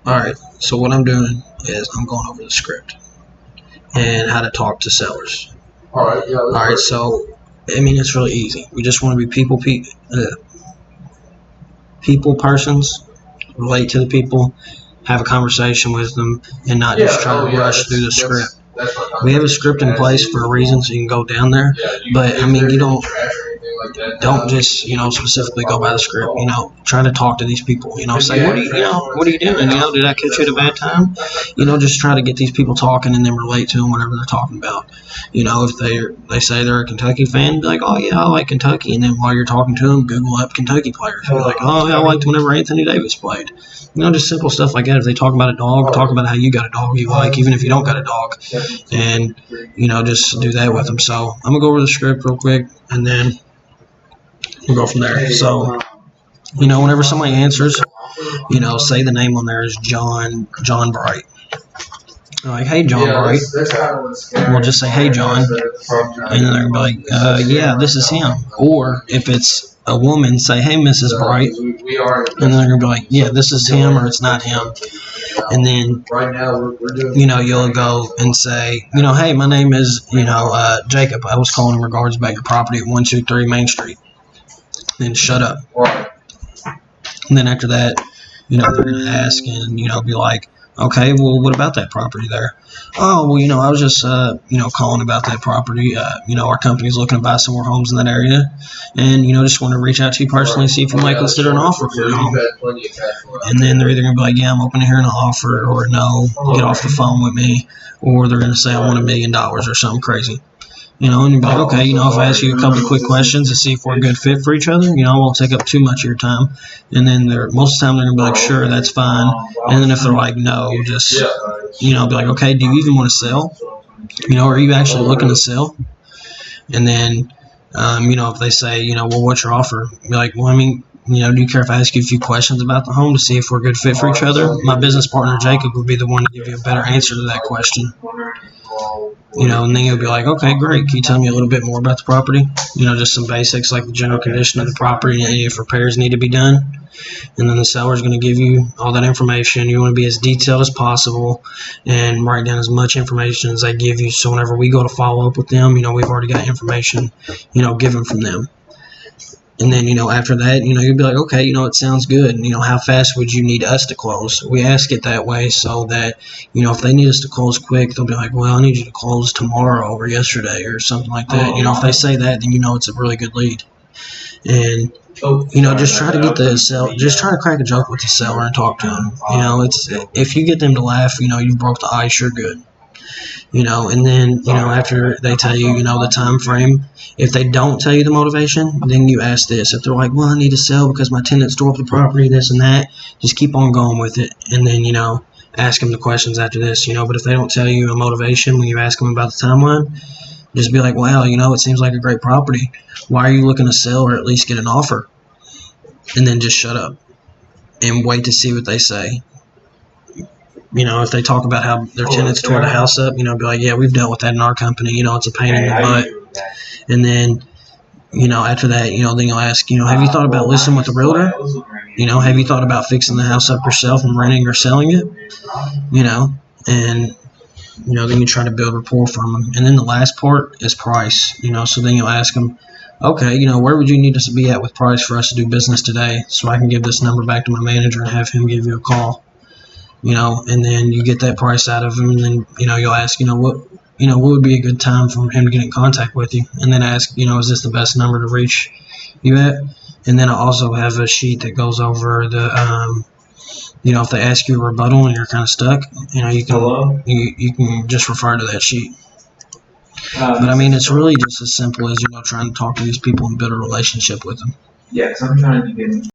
Alright, so what I'm doing is I'm going over the script and how to talk to sellers. Alright, yeah. Alright, so, I mean, it's really easy. We just want to be people persons, relate to the people, have a conversation with them, and not just try to rush through the script. We have a script in place for a reason, so you can go down there. But I mean, you don't just specifically go by the script. Try to talk to these people. Say what are you doing? Did I catch you at a bad time? Just try to get these people talking and then relate to them whatever they're talking about. If they say they're a Kentucky fan, be like, oh yeah, I like Kentucky, and then while you're talking to them, Google up Kentucky players. Be like, oh yeah, I liked whenever Anthony Davis played. Just simple stuff like that. If they talk about a dog, talk about how you got a dog you like, even if you don't got a dog, and just do that with them. So I'm gonna go over the script real quick, and then we'll go from there. So whenever somebody answers, say the name on there is John Bright. Like, hey, John Bright. We'll just say, hey, John. And then they're going to be like, yeah, this is him. Or if it's a woman, say, hey, Mrs. Bright. And then they're going to be like, yeah, this is him or it's not him. And then, you'll go and say, hey, my name is, Jacob. I was calling in regards about your property at 123 Main Street. Then shut up. And then after that, they're going to ask and, be like, okay, well, what about that property there? Oh, well, I was just, calling about that property. Our company's looking to buy some more homes in that area. And, just want to reach out to you personally and see if you might consider an offer for your home. And then they're either going to be like, yeah, I'm open to hearing an offer, or no, get off the phone with me. Or they're going to say, I want $1 million or something crazy. And you'll be like, okay, if I ask you a couple of quick questions to see if we're a good fit for each other, I won't take up too much of your time. And then most of the time they're going to be like, sure, that's fine. And then if they're like, no, just, be like, okay, do you even want to sell? Are you actually looking to sell? And then, if they say, well, what's your offer? Be like, well, I mean, do you care if I ask you a few questions about the home to see if we're a good fit for each other? My business partner, Jacob, would be the one to give you a better answer to that question. And then you'll be like, okay, great. Can you tell me a little bit more about the property? Just some basics like the general condition of the property and any if repairs need to be done. And then the seller's going to give you all that information. You want to be as detailed as possible and write down as much information as they give you. So whenever we go to follow up with them, we've already got information, given from them. And then, after that, you'll be like, okay, it sounds good. How fast would you need us to close? We ask it that way so that, if they need us to close quick, they'll be like, well, I need you to close tomorrow or yesterday or something like that. If they say that, then it's a really good lead. And, just try to get just try to crack a joke with the seller and talk to them. If you get them to laugh, you broke the ice, you're good. And then, after they tell you, the time frame, if they don't tell you the motivation, then you ask this. If they're like, well, I need to sell because my tenants tore up the property, this and that, just keep on going with it. And then, ask them the questions after this, but if they don't tell you a motivation when you ask them about the timeline, just be like, wow, it seems like a great property. Why are you looking to sell or at least get an offer? And then just shut up and wait to see what they say. If they talk about how their tenants tore the house up, be like, yeah, we've dealt with that in our company. It's a pain in the butt. And then, after that, then you'll ask, have you thought about listing with a realtor? Have you thought about fixing the house up yourself and renting or selling it? And, then you try to build rapport from them. And then the last part is price, so then you'll ask them, okay, where would you need us to be at with price for us to do business today so I can give this number back to my manager and have him give you a call? And then you get that price out of him, and then, you'll ask, what would be a good time for him to get in contact with you? And then ask, is this the best number to reach you at? And then I also have a sheet that goes over the, if they ask you a rebuttal and you're kind of stuck, you can just refer to that sheet. But I mean, it's really just as simple as, trying to talk to these people and build a relationship with them. Yeah, because I'm trying to get